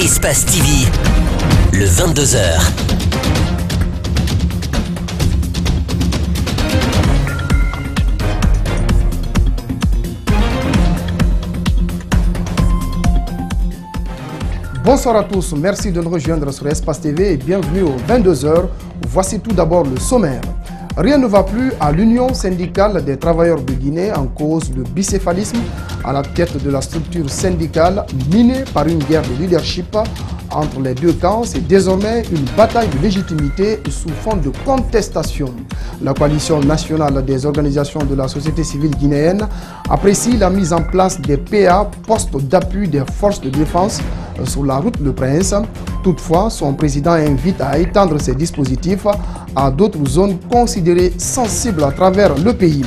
Espace TV, le 22h. Bonsoir à tous, merci de nous rejoindre sur Espace TV et bienvenue aux 22h. Voici tout d'abord le sommaire. Rien ne va plus à l'Union syndicale des travailleurs de Guinée en cause le bicéphalisme à la tête de la structure syndicale minée par une guerre de leadership entre les deux camps. C'est désormais une bataille de légitimité sous fond de contestation. La coalition nationale des organisations de la société civile guinéenne apprécie la mise en place des PA, postes d'appui des forces de défense sur la route Le Prince. Toutefois, son président invite à étendre ces dispositifs à d'autres zones considérées sensibles à travers le pays.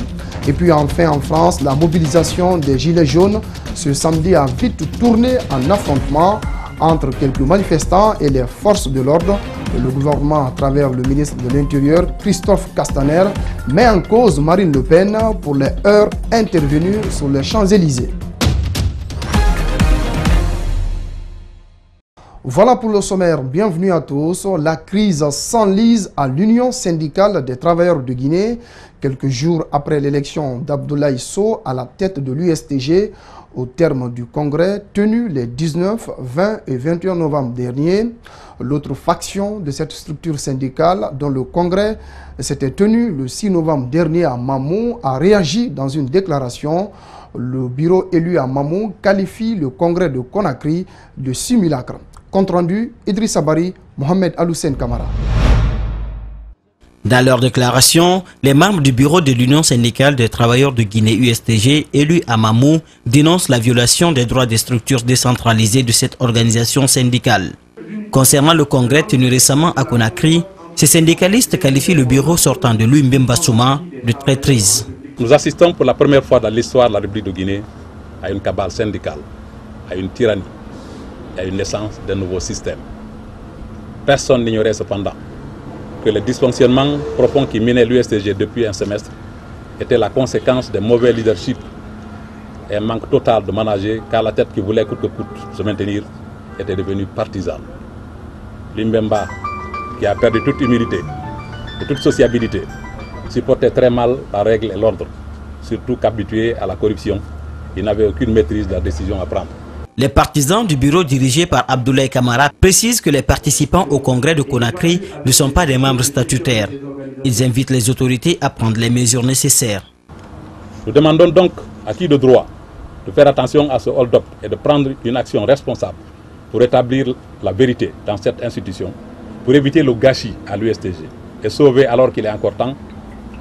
Et puis enfin en France, la mobilisation des Gilets jaunes ce samedi a vite tourné en affrontement entre quelques manifestants et les forces de l'ordre. Le gouvernement, à travers le ministre de l'Intérieur, Christophe Castaner, met en cause Marine Le Pen pour les heurts intervenus sur les Champs-Élysées. Voilà pour le sommaire, bienvenue à tous. La crise s'enlise à l'Union syndicale des travailleurs de Guinée, quelques jours après l'élection d'Abdoulaye Sow à la tête de l'USTG, au terme du congrès tenu les 19, 20 et 21 novembre dernier. L'autre faction de cette structure syndicale, dont le congrès s'était tenu le 6 novembre dernier à Mamou, a réagi dans une déclaration. Le bureau élu à Mamou qualifie le congrès de Conakry de simulacre. Compte rendu, Idrissa Bari, Mohamed Aloussen Kamara. Dans leur déclaration, les membres du bureau de l'Union syndicale des travailleurs de Guinée USTG, élus à Mamou, dénoncent la violation des droits des structures décentralisées de cette organisation syndicale. Concernant le congrès tenu récemment à Conakry, ces syndicalistes qualifient le bureau sortant de Louis Mbemba Souma de traîtrise. Nous assistons pour la première fois dans l'histoire de la République de Guinée à une cabale syndicale, à une tyrannie, à une naissance d'un nouveau système. Personne n'ignorait cependant que le dysfonctionnement profond qui minait l'USTG depuis un semestre était la conséquence des mauvais leadership et un manque total de managers, car la tête qui voulait coûte que coûte se maintenir était devenue partisane. Limbemba, qui a perdu toute humilité et toute sociabilité, supportait très mal la règle et l'ordre, surtout qu'habitué à la corruption, il n'avait aucune maîtrise de la décision à prendre. Les partisans du bureau dirigé par Abdoulaye Kamara précisent que les participants au congrès de Conakry ne sont pas des membres statutaires. Ils invitent les autorités à prendre les mesures nécessaires. Nous demandons donc à qui de droit de faire attention à ce hold-up et de prendre une action responsable pour établir la vérité dans cette institution, pour éviter le gâchis à l'USTG et sauver, alors qu'il est encore temps,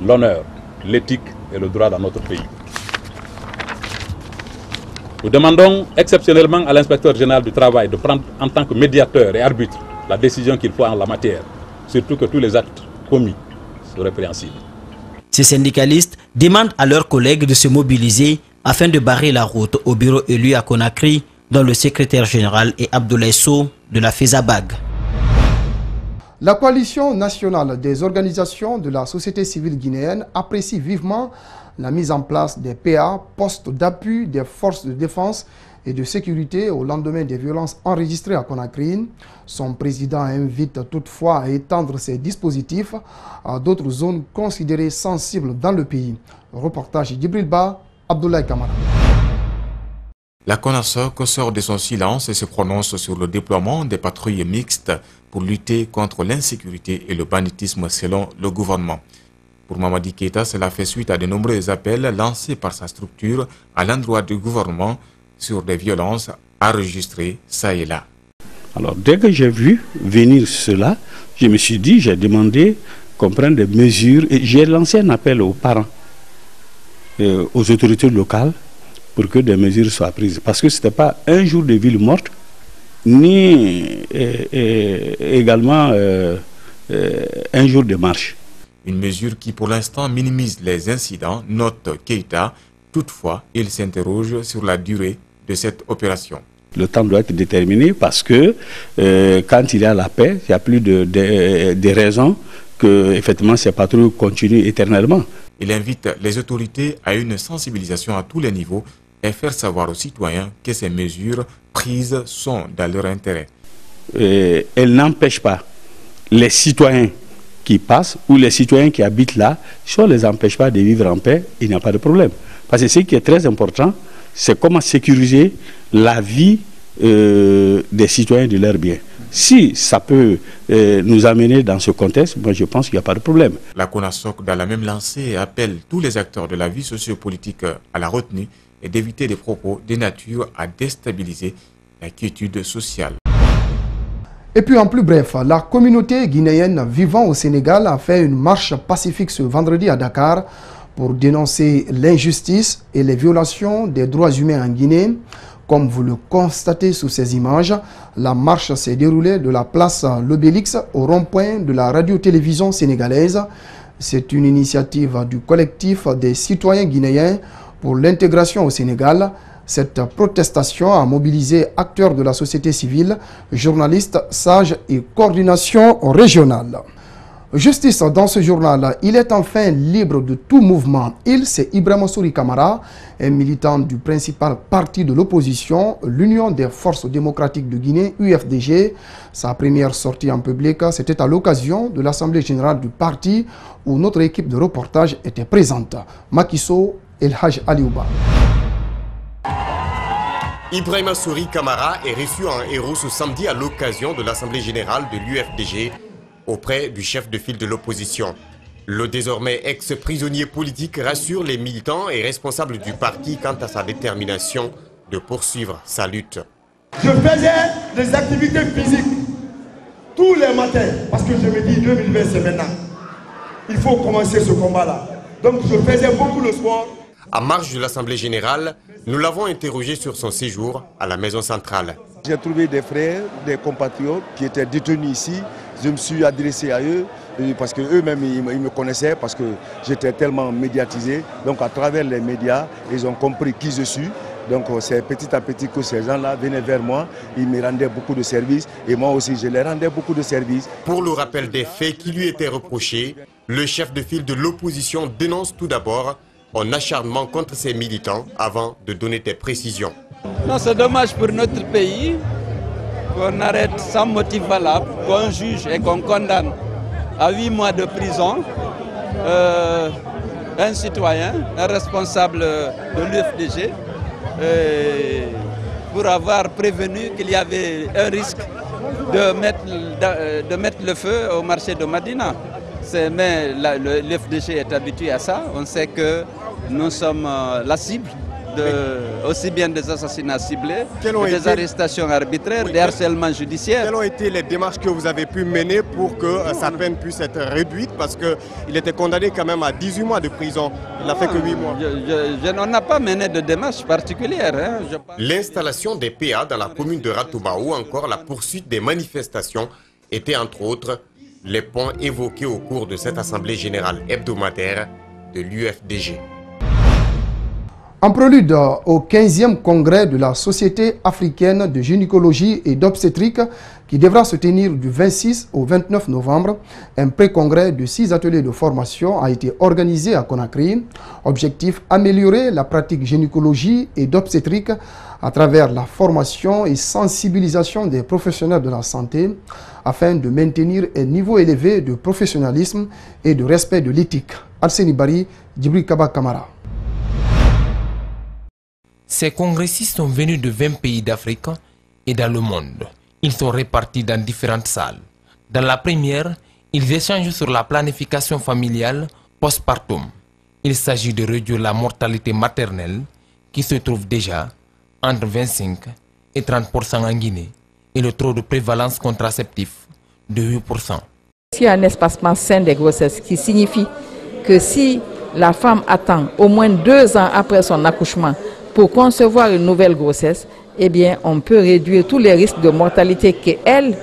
l'honneur, l'éthique et le droit dans notre pays. Nous demandons exceptionnellement à l'inspecteur général du travail de prendre en tant que médiateur et arbitre la décision qu'il faut en la matière, surtout que tous les actes commis sont répréhensibles. Ces syndicalistes demandent à leurs collègues de se mobiliser afin de barrer la route au bureau élu à Conakry, dont le secrétaire général est Abdoulaye Sow de la FESABAG. La coalition nationale des organisations de la société civile guinéenne apprécie vivement la mise en place des PA, postes d'appui des forces de défense et de sécurité au lendemain des violences enregistrées à Conakry. Son président invite toutefois à étendre ces dispositifs à d'autres zones considérées sensibles dans le pays. Reportage d'Ibril Ba, Abdoulaye Kamara. La CONASOC sort de son silence et se prononce sur le déploiement des patrouilles mixtes pour lutter contre l'insécurité et le banditisme selon le gouvernement. Pour Mamadi Keïta, cela fait suite à de nombreux appels lancés par sa structure à l'endroit du gouvernement sur des violences enregistrées ça et là. Alors dès que j'ai vu venir cela, je me suis dit, j'ai demandé qu'on prenne des mesures et j'ai lancé un appel aux parents, aux autorités locales pour que des mesures soient prises. Parce que ce n'était pas un jour de ville morte, ni également un jour de marche. Une mesure qui pour l'instant minimise les incidents, note Keïta. Toutefois, il s'interroge sur la durée de cette opération. Le temps doit être déterminé parce que quand il y a la paix, il n'y a plus de raisons que effectivement ces patrouilles continuent éternellement. Il invite les autorités à une sensibilisation à tous les niveaux et faire savoir aux citoyens que ces mesures prises sont dans leur intérêt. elle n'empêche pas les citoyens qui passent ou les citoyens qui habitent là, si on ne les empêche pas de vivre en paix, il n'y a pas de problème. Parce que ce qui est très important, c'est comment sécuriser la vie des citoyens de leurs biens. Si ça peut nous amener dans ce contexte, moi je pense qu'il n'y a pas de problème. La CONASOC, dans la même lancée, appelle tous les acteurs de la vie sociopolitique à la retenue et d'éviter des propos de nature à déstabiliser la quiétude sociale. Et puis en plus bref, la communauté guinéenne vivant au Sénégal a fait une marche pacifique ce vendredi à Dakar pour dénoncer l'injustice et les violations des droits humains en Guinée. Comme vous le constatez sous ces images, la marche s'est déroulée de la place L'Obélix au rond-point de la radio-télévision sénégalaise. C'est une initiative du collectif des citoyens guinéens pour l'intégration au Sénégal. Cette protestation a mobilisé acteurs de la société civile, journalistes, sages et coordination régionale. Justice dans ce journal, il est enfin libre de tout mouvement. C'est Ibrahima Souri Kamara, un militant du principal parti de l'opposition, l'Union des forces démocratiques de Guinée, UFDG. Sa première sortie en public, c'était à l'occasion de l'Assemblée générale du parti où notre équipe de reportage était présente. Makiso El Haj Aliouba. Ibrahima Souri Kamara est reçu en héros ce samedi à l'occasion de l'Assemblée générale de l'UFDG auprès du chef de file de l'opposition. Le désormais ex-prisonnier politique rassure les militants et responsables du parti quant à sa détermination de poursuivre sa lutte. Je faisais des activités physiques tous les matins parce que je me dis 2020 c'est maintenant. Il faut commencer ce combat-là. Donc je faisais beaucoup le sport. À marge de l'Assemblée générale, nous l'avons interrogé sur son séjour à la maison centrale. J'ai trouvé des frères, des compatriotes qui étaient détenus ici. Je me suis adressé à eux parce qu'eux-mêmes ils me connaissaient parce que j'étais tellement médiatisé. Donc à travers les médias, ils ont compris qui je suis. Donc c'est petit à petit que ces gens-là venaient vers moi. Ils me rendaient beaucoup de services et moi aussi je les rendais beaucoup de services. Pour le rappel des faits qui lui étaient reprochés, le chef de file de l'opposition dénonce tout d'abord un acharnement contre ses militants avant de donner des précisions. Non, c'est dommage pour notre pays qu'on arrête sans motif valable, qu'on juge et qu'on condamne à 8 mois de prison un citoyen, un responsable de l'UFDG, pour avoir prévenu qu'il y avait un risque de mettre le feu au marché de Madina. Mais l'UFDG est habitué à ça. On sait que nous sommes la cible aussi bien des assassinats ciblés, des arrestations arbitraires, des harcèlements judiciaires. Quelles ont été les démarches que vous avez pu mener pour que sa peine puisse être réduite? Parce qu'il était condamné quand même à 18 mois de prison. Il n'a fait que 8 mois. On n'a pas mené de démarche particulière. Hein. L'installation des PA dans la commune de Ratouba ou encore la poursuite des manifestations étaient entre autres les points évoqués au cours de cette assemblée générale hebdomadaire de l'UFDG. En prélude au 15e congrès de la Société africaine de gynécologie et d'obstétrique qui devra se tenir du 26 au 29 novembre, un pré-congrès de 6 ateliers de formation a été organisé à Conakry. Objectif, améliorer la pratique gynécologie et d'obstétrique à travers la formation et sensibilisation des professionnels de la santé afin de maintenir un niveau élevé de professionnalisme et de respect de l'éthique. Arseni Bari, Djibril Kaba Kamara. Ces congressistes sont venus de 20 pays d'Afrique et dans le monde. Ils sont répartis dans différentes salles. Dans la première, ils échangent sur la planification familiale postpartum. Il s'agit de réduire la mortalité maternelle qui se trouve déjà entre 25 et 30% en Guinée et le taux de prévalence contraceptif de 8%. Il y a un espacement sain des grossesses qui signifie que si la femme attend au moins 2 ans après son accouchement pour concevoir une nouvelle grossesse, eh bien, on peut réduire tous les risques de mortalité qu'elle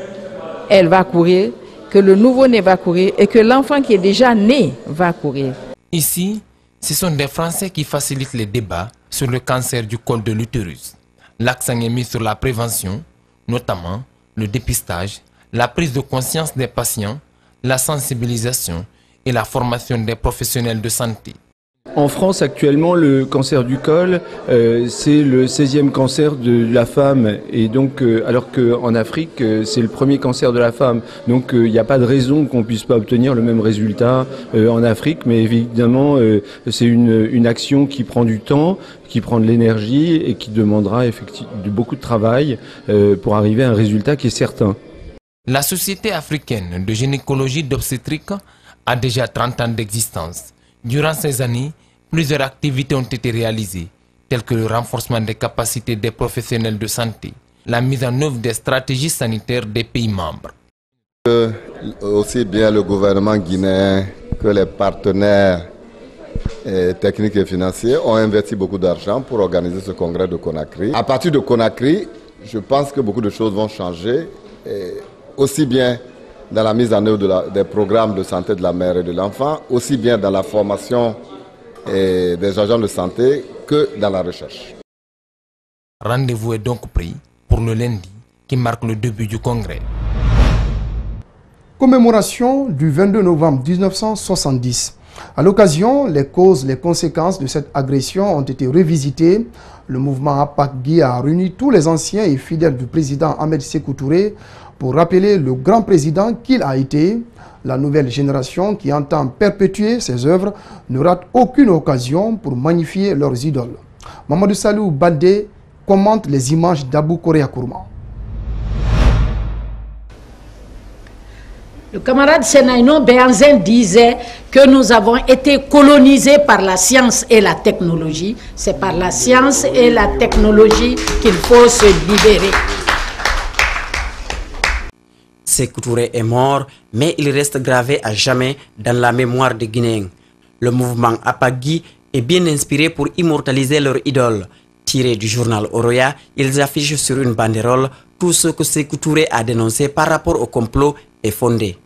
va courir, que le nouveau-né va courir et que l'enfant qui est déjà né va courir. Ici, ce sont des Français qui facilitent les débats sur le cancer du col de l'utérus. L'accent est mis sur la prévention, notamment le dépistage, la prise de conscience des patients, la sensibilisation et la formation des professionnels de santé. En France, actuellement, le cancer du col, c'est le 16e cancer de la femme. Et donc, alors qu'en Afrique, c'est le premier cancer de la femme. Donc, il n'y a pas de raison qu'on ne puisse pas obtenir le même résultat en Afrique. Mais évidemment, c'est une action qui prend du temps, qui prend de l'énergie et qui demandera effectivement beaucoup de travail pour arriver à un résultat qui est certain. La Société africaine de gynécologie d'obstétrique a déjà 30 ans d'existence. Durant ces années, plusieurs activités ont été réalisées, telles que le renforcement des capacités des professionnels de santé, la mise en œuvre des stratégies sanitaires des pays membres. Aussi bien le gouvernement guinéen que les partenaires techniques et financiers ont investi beaucoup d'argent pour organiser ce congrès de Conakry. À partir de Conakry, je pense que beaucoup de choses vont changer, aussi bien dans la mise en œuvre des programmes de santé de la mère et de l'enfant, aussi bien dans la formation des agents de santé que dans la recherche. Rendez-vous est donc pris pour le lundi qui marque le début du congrès. Commémoration du 22 novembre 1970. À l'occasion, les causes, les conséquences de cette agression ont été revisitées. Le mouvement APAC-Guy a réuni tous les anciens et fidèles du président Ahmed Sékou Touré pour rappeler le grand président qu'il a été. La nouvelle génération qui entend perpétuer ses œuvres ne rate aucune occasion pour magnifier leurs idoles. Mamadou Salou Baldé commente les images d'Abou Korea Kourma. Le camarade Senaino Béanzin disait que nous avons été colonisés par la science et la technologie. C'est par la science et la technologie qu'il faut se libérer. Sékou Touré est mort, mais il reste gravé à jamais dans la mémoire des Guinéens. Le mouvement APAC-Guy est bien inspiré pour immortaliser leur idole. Tiré du journal Oroya, ils affichent sur une banderole tout ce que Sékou Touré a dénoncé par rapport au complot est fondé.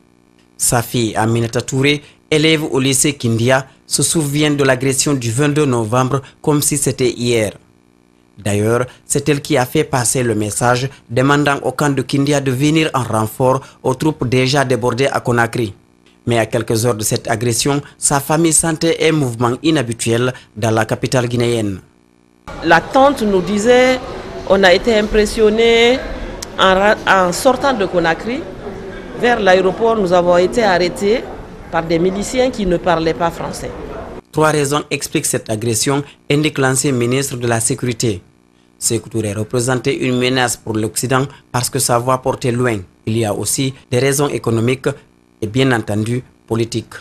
Sa fille Aminata Touré, élève au lycée Kindia, se souvient de l'agression du 22 novembre comme si c'était hier. D'ailleurs, c'est elle qui a fait passer le message demandant au camp de Kindia de venir en renfort aux troupes déjà débordées à Conakry. Mais à quelques heures de cette agression, sa famille sentait un mouvement inhabituel dans la capitale guinéenne. La tante nous disait, on a été impressionnés en sortant de Conakry. Vers l'aéroport, nous avons été arrêtés par des miliciens qui ne parlaient pas français. 3 raisons expliquent cette agression, indique l'ancien ministre de la Sécurité. Sékou Touré représentait une menace pour l'Occident parce que sa voix portait loin. Il y a aussi des raisons économiques et bien entendu politiques.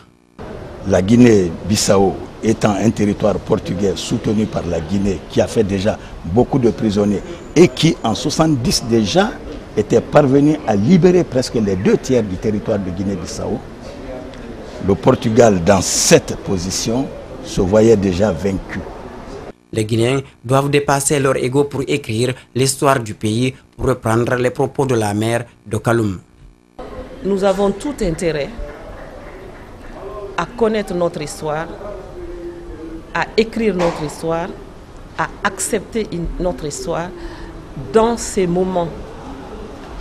La Guinée-Bissau étant un territoire portugais soutenu par la Guinée qui a fait déjà beaucoup de prisonniers et qui en 1970 déjà était parvenu à libérer presque les 2/3 du territoire de Guinée-Bissau. Le Portugal dans cette position se voyait déjà vaincu. Les Guinéens doivent dépasser leur ego pour écrire l'histoire du pays, pour reprendre les propos de la mère de Kaloum. Nous avons tout intérêt à connaître notre histoire, à écrire notre histoire, à accepter notre histoire dans ces moments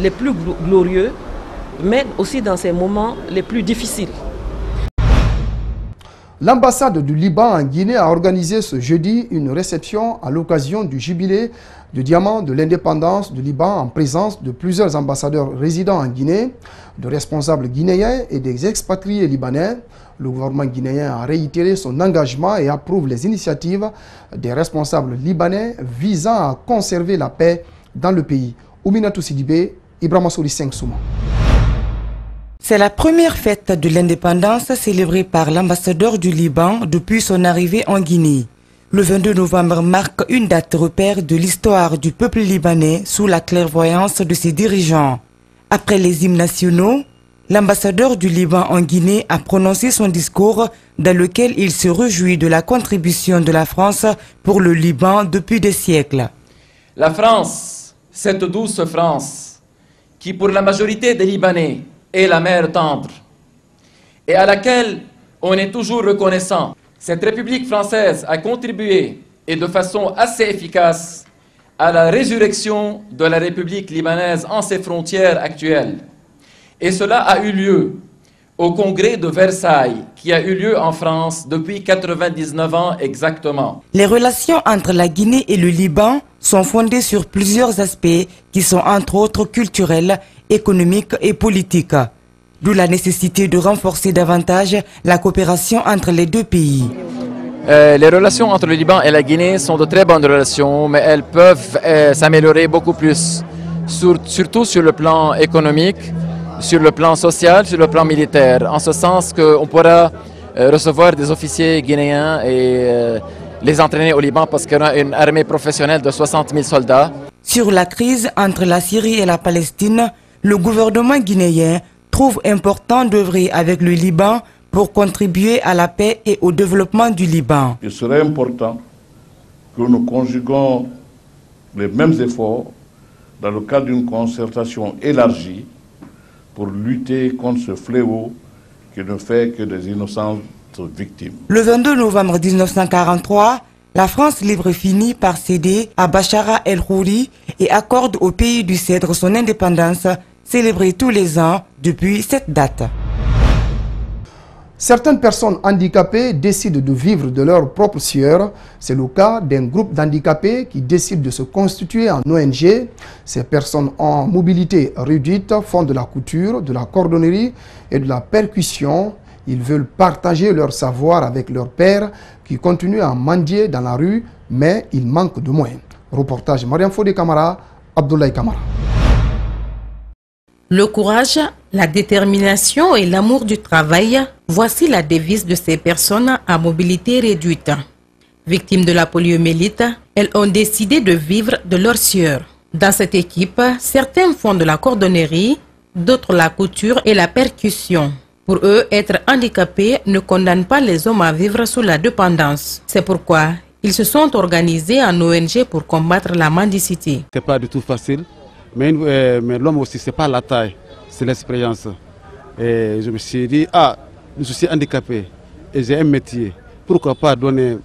les plus glorieux, mais aussi dans ces moments les plus difficiles. L'ambassade du Liban en Guinée a organisé ce jeudi une réception à l'occasion du jubilé du diamant de l'indépendance du Liban en présence de plusieurs ambassadeurs résidant en Guinée, de responsables guinéens et des expatriés libanais. Le gouvernement guinéen a réitéré son engagement et approuve les initiatives des responsables libanais visant à conserver la paix dans le pays. Ouminatou Sidibé, Ibrahima Souri 5 Souma. C'est la première fête de l'indépendance célébrée par l'ambassadeur du Liban depuis son arrivée en Guinée. Le 22 novembre marque une date repère de l'histoire du peuple libanais sous la clairvoyance de ses dirigeants. Après les hymnes nationaux, l'ambassadeur du Liban en Guinée a prononcé son discours dans lequel il se réjouit de la contribution de la France pour le Liban depuis des siècles. La France, cette douce France, qui pour la majorité des Libanais est la mère tendre, et à laquelle on est toujours reconnaissant. Cette République française a contribué, et de façon assez efficace, à la résurrection de la République libanaise en ses frontières actuelles. Et cela a eu lieu au congrès de Versailles qui a eu lieu en France depuis 99 ans exactement. Les relations entre la Guinée et le Liban sont fondées sur plusieurs aspects qui sont entre autres culturels, économiques et politiques. D'où la nécessité de renforcer davantage la coopération entre les deux pays. Les relations entre le Liban et la Guinée sont de très bonnes relations, mais elles peuvent s'améliorer beaucoup plus, surtout sur le plan économique, sur le plan social, sur le plan militaire, en ce sens qu'on pourra recevoir des officiers guinéens et les entraîner au Liban parce qu'on a une armée professionnelle de 60 000 soldats. Sur la crise entre la Syrie et la Palestine, le gouvernement guinéen trouve important d'œuvrer avec le Liban pour contribuer à la paix et au développement du Liban. Il serait important que nous conjuguons les mêmes efforts dans le cadre d'une concertation élargie pour lutter contre ce fléau qui ne fait que des innocentes victimes. Le 22 novembre 1943, la France libre finit par céder à Bachara el-Khouri et accorde au pays du Cèdre son indépendance, célébrée tous les ans depuis cette date. Certaines personnes handicapées décident de vivre de leur propre sueur. C'est le cas d'un groupe d'handicapés qui décide de se constituer en ONG. Ces personnes en mobilité réduite font de la couture, de la cordonnerie et de la percussion. Ils veulent partager leur savoir avec leurs pairs qui continuent à mendier dans la rue, mais ils manquent de moyens. Reportage Mariam Fodé Camara, Abdoulaye Camara. Le courage, la détermination et l'amour du travail, voici la devise de ces personnes à mobilité réduite. Victimes de la poliomyélite, elles ont décidé de vivre de leur sueur. Dans cette équipe, certains font de la cordonnerie, d'autres la couture et la percussion. Pour eux, être handicapés ne condamne pas les hommes à vivre sous la dépendance. C'est pourquoi ils se sont organisés en ONG pour combattre la mendicité. Ce n'est pas du tout facile. Mais l'homme aussi, ce n'est pas la taille, c'est l'expérience. Et je me suis dit, je suis handicapé et j'ai un métier. Pourquoi pas donner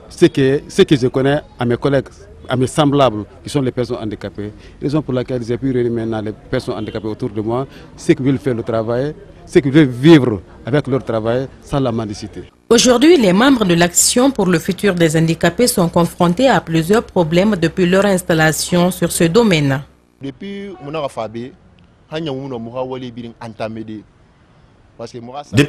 ce que je connais à mes collègues, à mes semblables qui sont les personnes handicapées. Raison pour laquelle j'ai pu réunir maintenant les personnes handicapées autour de moi, ceux qui veulent faire le travail, ceux qui veulent vivre avec leur travail sans la mendicité. Aujourd'hui, les membres de l'Action pour le futur des handicapés sont confrontés à plusieurs problèmes depuis leur installation sur ce domaine. Depuis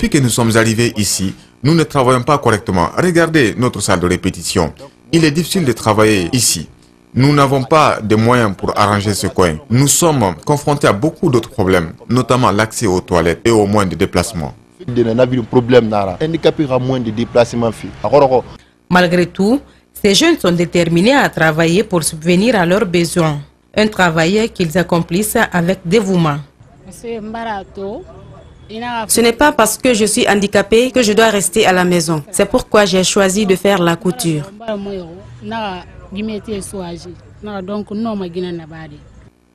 que nous sommes arrivés ici, nous ne travaillons pas correctement. Regardez notre salle de répétition. Il est difficile de travailler ici. Nous n'avons pas de moyens pour arranger ce coin. Nous sommes confrontés à beaucoup d'autres problèmes, notamment l'accès aux toilettes et aux moyens de déplacement. Malgré tout, ces jeunes sont déterminés à travailler pour subvenir à leurs besoins. Un travail qu'ils accomplissent avec dévouement. Ce n'est pas parce que je suis handicapée que je dois rester à la maison. C'est pourquoi j'ai choisi de faire la couture.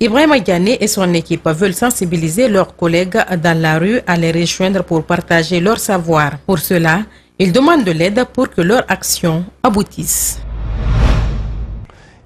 Ibrahima Diané et son équipe veulent sensibiliser leurs collègues dans la rue à les rejoindre pour partager leur savoir. Pour cela, ils demandent de l'aide pour que leur action aboutisse.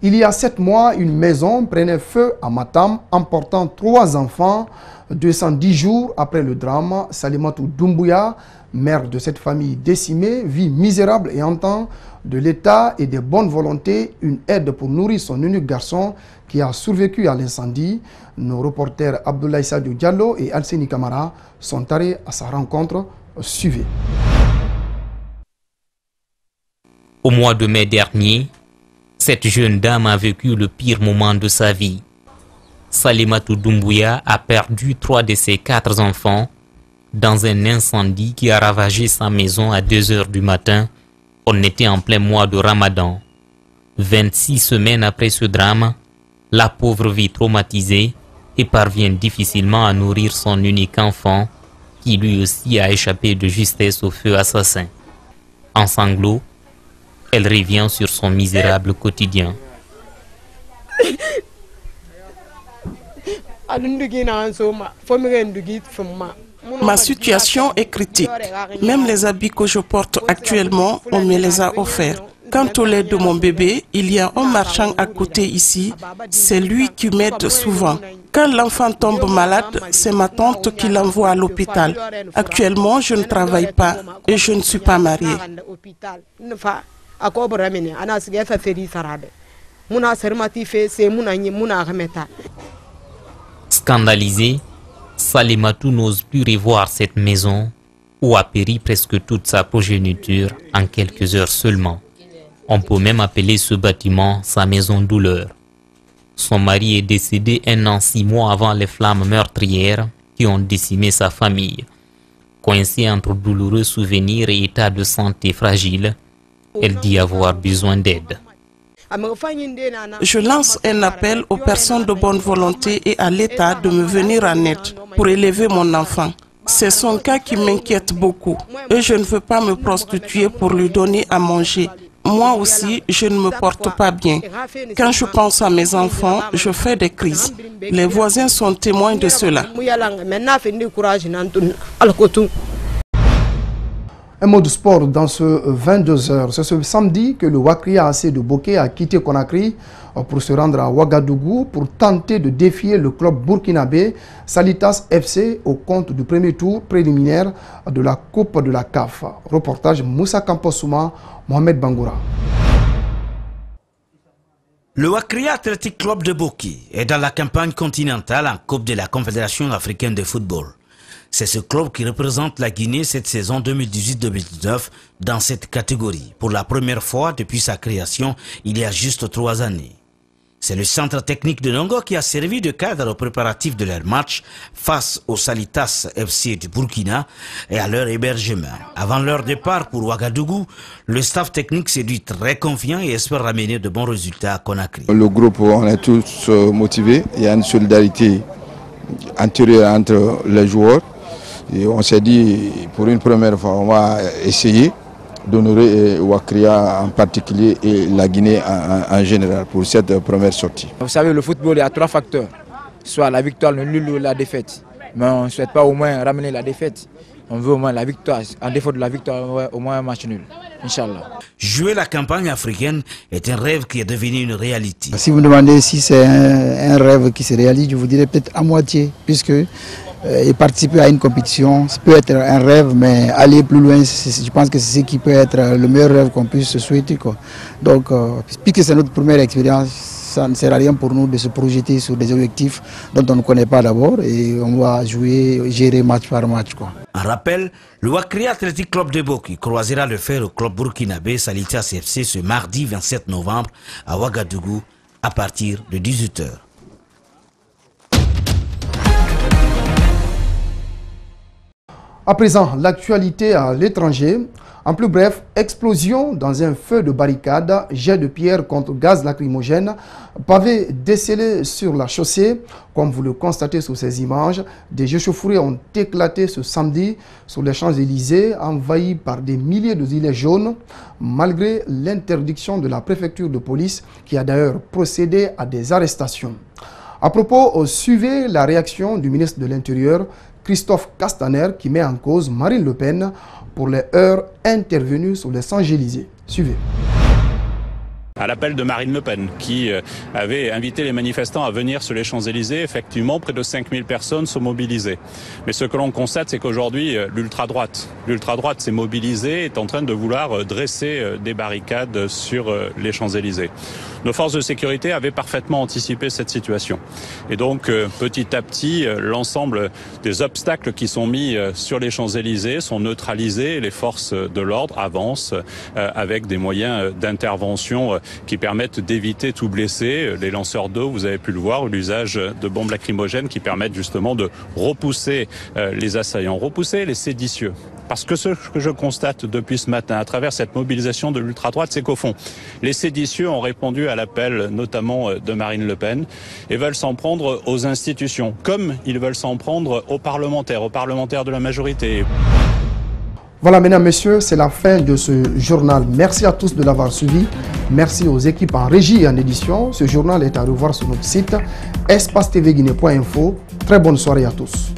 Il y a 7 mois, une maison prenait feu à Matam, emportant 3 enfants. 210 jours après le drame, Salimatou Doumbouya, mère de cette famille décimée, vit misérable et entend de l'État et des bonnes volontés une aide pour nourrir son unique garçon qui a survécu à l'incendie. Nos reporters Abdoulaye Sadio Diallo et Alseni Kamara sont allés à sa rencontre. Suivez. Au mois de mai dernier, cette jeune dame a vécu le pire moment de sa vie. Salimatou Doumbouya a perdu 3 de ses 4 enfants dans un incendie qui a ravagé sa maison à 2 h du matin. On était en plein mois de Ramadan. 26 semaines après ce drame, la pauvre vit traumatisée et parvient difficilement à nourrir son unique enfant qui lui aussi a échappé de justesse au feu assassin. En sanglots, elle revient sur son misérable quotidien. Ma situation est critique. Même les habits que je porte actuellement, on me les a offerts. Quant au lait de mon bébé, il y a un marchand à côté ici. C'est lui qui m'aide souvent. Quand l'enfant tombe malade, c'est ma tante qui l'envoie à l'hôpital. Actuellement, je ne travaille pas et je ne suis pas mariée. Scandalisée, Salimatou n'ose plus revoir cette maison où a péri presque toute sa progéniture en quelques heures seulement. On peut même appeler ce bâtiment sa maison douleur. Son mari est décédé 1 an 6 mois avant les flammes meurtrières qui ont décimé sa famille. Coincée entre douloureux souvenirs et état de santé fragile, elle dit avoir besoin d'aide. Je lance un appel aux personnes de bonne volonté et à l'État de me venir en aide pour élever mon enfant. C'est son cas qui m'inquiète beaucoup et je ne veux pas me prostituer pour lui donner à manger. Moi aussi, je ne me porte pas bien. Quand je pense à mes enfants, je fais des crises. Les voisins sont témoins de cela. Un mot de sport dans ce 22h. C'est ce samedi que le Wakria AC de Bokeh a quitté Conakry pour se rendre à Ouagadougou pour tenter de défier le club burkinabé Salitas FC au compte du premier tour préliminaire de la Coupe de la CAF. Reportage Moussa Kamposouma, Mohamed Bangoura. Le Wakria Athletic Club de Bokeh est dans la campagne continentale en Coupe de la Confédération africaine de football. C'est ce club qui représente la Guinée cette saison 2018-2019 dans cette catégorie, pour la première fois depuis sa création il y a juste 3 années. C'est le centre technique de Nongo qui a servi de cadre aux préparatifs de leur match face au Salitas FC du Burkina et à leur hébergement. Avant leur départ pour Ouagadougou, le staff technique s'est dit très confiant et espère ramener de bons résultats à Conakry. Le groupe, on est tous motivés, il y a une solidarité antérieure entre les joueurs. Et on s'est dit, pour une première fois, on va essayer d'honorer Wakria en particulier et la Guinée en général pour cette première sortie. Vous savez, le football, il y a 3 facteurs, soit la victoire, le nul ou la défaite. Mais on ne souhaite pas au moins ramener la défaite. On veut au moins la victoire. En défaut de la victoire, au moins un match nul. Inch'Allah. Jouer la campagne africaine est un rêve qui est devenu une réalité. Si vous me demandez si c'est un rêve qui se réalise, je vous dirais peut-être à moitié, puisque et participer à une compétition, ça peut être un rêve, mais aller plus loin, je pense que c'est ce qui peut être le meilleur rêve qu'on puisse se souhaiter, quoi. Donc, puisque c'est notre première expérience, ça ne sert à rien pour nous de se projeter sur des objectifs dont on ne connaît pas d'abord et on va jouer, gérer match par match, quoi. En rappel, le Wakria Athletic Club de Bokeh croisera le fer au club burkinabé Salitas FC ce mardi 27 novembre à Ouagadougou à partir de 18h. À présent, l'actualité à l'étranger. En plus bref, explosion dans un feu de barricade, jet de pierre contre gaz lacrymogène, pavé décelé sur la chaussée. Comme vous le constatez sur ces images, des échauffourées ont éclaté ce samedi sur les Champs-Élysées, envahis par des milliers de gilets jaunes, malgré l'interdiction de la préfecture de police qui a d'ailleurs procédé à des arrestations. À propos, suivez la réaction du ministre de l'Intérieur, Christophe Castaner, qui met en cause Marine Le Pen pour les heurts intervenus sur les Champs-Élysées. Suivez. À l'appel de Marine Le Pen, qui avait invité les manifestants à venir sur les Champs-Élysées, effectivement, près de 5000 personnes sont mobilisées. Mais ce que l'on constate, c'est qu'aujourd'hui, l'ultra-droite s'est mobilisée, est en train de vouloir dresser des barricades sur les Champs-Élysées. Nos forces de sécurité avaient parfaitement anticipé cette situation. Et donc, petit à petit, l'ensemble des obstacles qui sont mis sur les Champs-Élysées sont neutralisés. Les forces de l'ordre avancent avec des moyens d'intervention qui permettent d'éviter tout blessé. Les lanceurs d'eau, vous avez pu le voir, l'usage de bombes lacrymogènes qui permettent justement de repousser les assaillants, repousser les séditieux. Parce que ce que je constate depuis ce matin, à travers cette mobilisation de l'ultra-droite, c'est qu'au fond, les séditieux ont répondu à l'appel notamment de Marine Le Pen et veulent s'en prendre aux institutions, comme ils veulent s'en prendre aux parlementaires de la majorité. Voilà, mesdames, messieurs, c'est la fin de ce journal. Merci à tous de l'avoir suivi. Merci aux équipes en régie et en édition. Ce journal est à revoir sur notre site espacetvguinée.info. Très bonne soirée à tous.